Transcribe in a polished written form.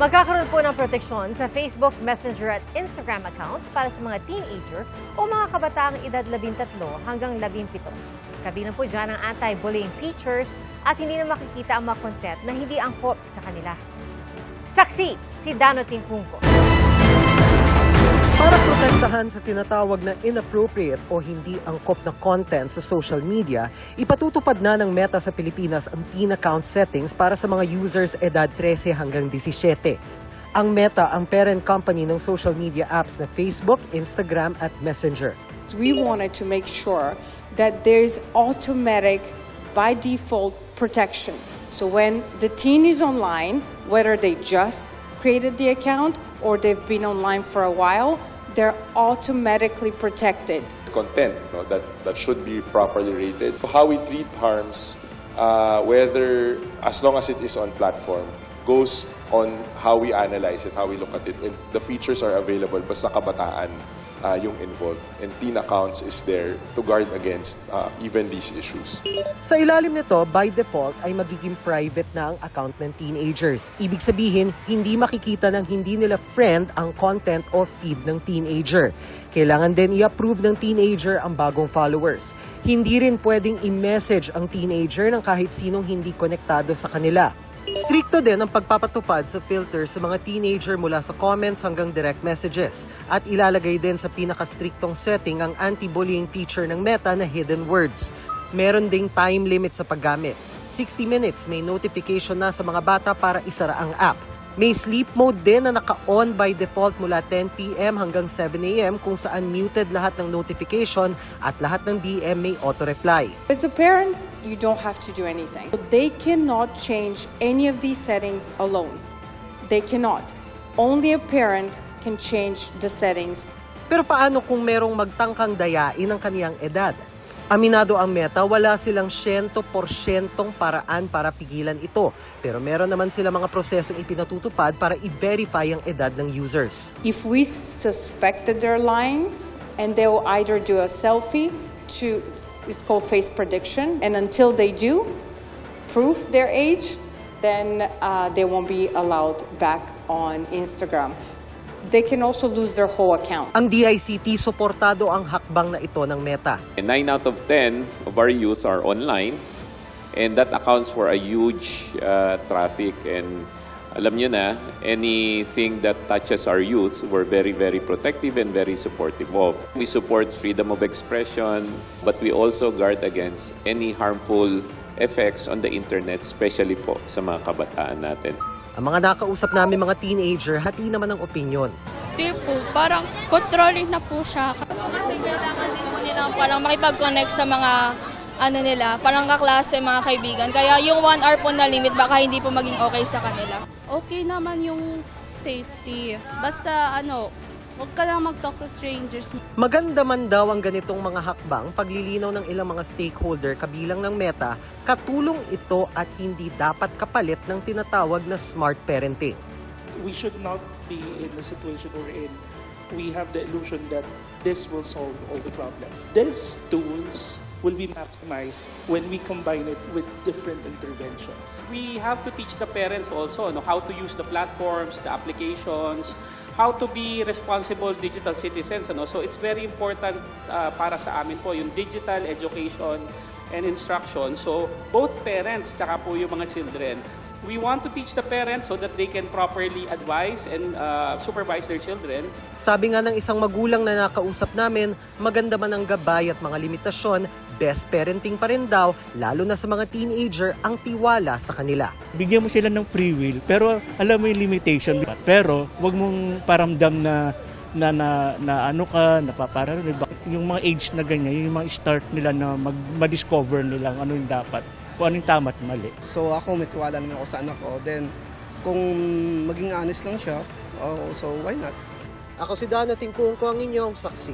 Magkakaroon po ng proteksyon sa Facebook, Messenger at Instagram accounts para sa mga teenager o mga kabataang edad 13 hanggang 17. Kabilang po dyan ang anti-bullying features at hindi na makikita ang mga content na hindi angkop sa kanila. Saksi, si Dano Tingkungko. Para protektahan sa tinatawag na inappropriate o hindi angkop na content sa social media, ipatutupad na ng Meta sa Pilipinas ang teen account settings para sa mga users edad 13 hanggang 17. Ang Meta ang parent company ng social media apps na Facebook, Instagram at Messenger. We wanted to make sure that there's automatic, by default, protection. So when the teen is online, whether they just created the account or they've been online for a while, they're automatically protected. Content that should be properly rated. How we treat harms, whether as long as it is on platform, goes on how we analyze it, how we look at it. And the features are available basta kabataan yung involved. And teen accounts is there to guard against even these issues. Sa ilalim nito, by default ay magiging private na ang account ng teenagers. Ibig sabihin, hindi makikita ng hindi nila friend ang content o feed ng teenager. Kailangan din i-approve ng teenager ang bagong followers. Hindi rin pwedeng i-message ang teenager ng kahit sinong hindi konektado sa kanila. Stricto din ang pagpapatupad sa filter sa mga teenager mula sa comments hanggang direct messages. At ilalagay din sa pinakastriktong setting ang anti-bullying feature ng Meta na hidden words. Meron ding time limit sa paggamit. 60 minutes may notification na sa mga bata para isara ang app. May sleep mode din na naka-on by default mula 10 p.m. hanggang 7 a.m. kung saan muted lahat ng notification at lahat ng DM may auto-reply. As a parent, you don't have to do anything. They cannot change any of these settings alone. They cannot. Only a parent can change the settings. Pero paano kung merong magtangkang dayain ang kaniyang edad? Aminado ang Meta, wala silang 100% paraan para pigilan ito. Pero meron naman sila mga prosesong ipinatutupad para i-verify ang edad ng users. If we suspected they're lying, and they will either do a selfie to, it's called face prediction, and until they do prove their age, then they won't be allowed back on Instagram. They can also lose their whole account. Ang DICT suportado ang hakbang na ito ng Meta. 9 out of 10 of our youth are online, and that accounts for a huge traffic. And alam nyo na, anything that touches our youth, we're very, very protective and very supportive of. We support freedom of expression, but we also guard against any harmful effects on the internet, especially po sa mga kabataan natin. Ang mga nakausap namin mga teenager, hati naman ang opinyon. Hindi po, parang controlling na po siya. Kasi kailangan din po nilang parang makipag-connect sa mga nila, parang kaklase, mga kaibigan. Kaya yung 1 hour po na limit, baka hindi po maging okay sa kanila. Okay naman yung safety. Basta huwag ka lang mag-talk sa strangers. Maganda man daw ang ganitong mga hakbang, paglilinaw ng ilang mga stakeholder kabilang ng Meta, katulong ito at hindi dapat kapalit ng tinatawag na smart parenting. We should not be in the situation we're in. We have the illusion that this will solve all the problems. These tools will be maximized when we combine it with different interventions. We have to teach the parents also how to use the platforms, the applications, how to be responsible digital citizens. So it's very important para sa amin po yung digital education and instruction. So both parents tsaka po yung mga children, we want to teach the parents so that they can properly advise and supervise their children. Sabi nga ng isang magulang na nakausap namin, maganda man ang gabay at mga limitasyon, best parenting pa rin daw, lalo na sa mga teenager, ang tiwala sa kanila. Bigyan mo sila ng free will, pero alam mo yung limitation. Pero wag mong paramdam na napaparanoid. Yung mga age na ganyan, yung mga start nila na ma-discover nila ano yung dapat, kung ano yung tama at mali. So ako, may tiwala naman ako sa anak ko. Then, kung maging honest lang siya, so why not? Ako si Dano Tingkungko, ang inyong saksi.